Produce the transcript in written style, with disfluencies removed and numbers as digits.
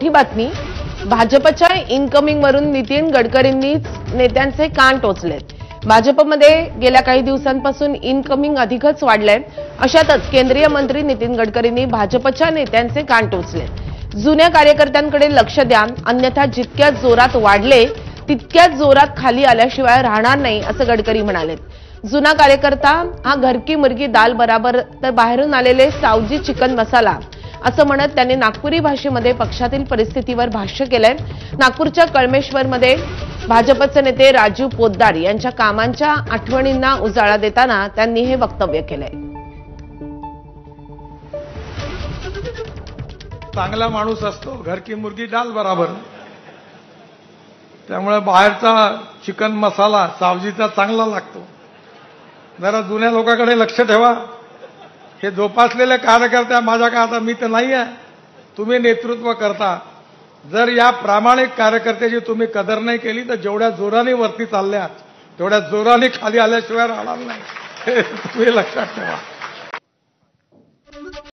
मोठी बातमी। भाजपच्या इनकमिंगवरून नितीन गडकरींनीच नेत्यांचे कान टोचलेत। भाजपमध्ये गेल्या काही दिवसांपासून इनकमिंग अधिकच वाढलंय। अशातच केंद्रीय मंत्री नितीन गडकरींनी भाजपच्या नेत्यांचे कान टोचलेत। जुन्या कार्यकर्त्यांकडे लक्ष द्या, अन्यथा जितक्या जोरात वाढले तितक्याच जोरात खाली आल्याशिवाय राहणार नाही, असं गडकरी म्हणाले। जुना कार्यकर्ता हा घर की मुर्गी दाल बराबर, तर बाहेरून आलेले सावजी चिकन मसाला, असं म्हणत त्यांनी नागपुरी भाषेमध्ये पक्षातील परिस्थितीवर भाष्य केलंय। नागपूरच्या कळमेश्वरमध्ये भाजपचे नेते राजीव पोद्दार यांच्या कामांच्या आठवणींना उजाळा देताना त्यांनी हे वक्तव्य केलंय। चांगला माणूस असतो, घर की मुर्गी दाल बराबर, त्यामुळे बाहेरचा चिकन मसाला सावजीचा चांगला लागतो। जरा जुन्या लोकांकडे लक्ष ठेवा। हे जोपासलेले कार्यकर्ते माझ्या का आता मी तर नाही आहे, तुम्ही नेतृत्व करता। जर या प्रामाणिक कार्यकर्त्याची तुम्ही कदर नाही केली तर जेवढ्या जोराने वरती चालल्यात तेवढ्या जोराने खाली आल्याशिवाय राहणार नाही, हे तुम्ही लक्षात ठेवा।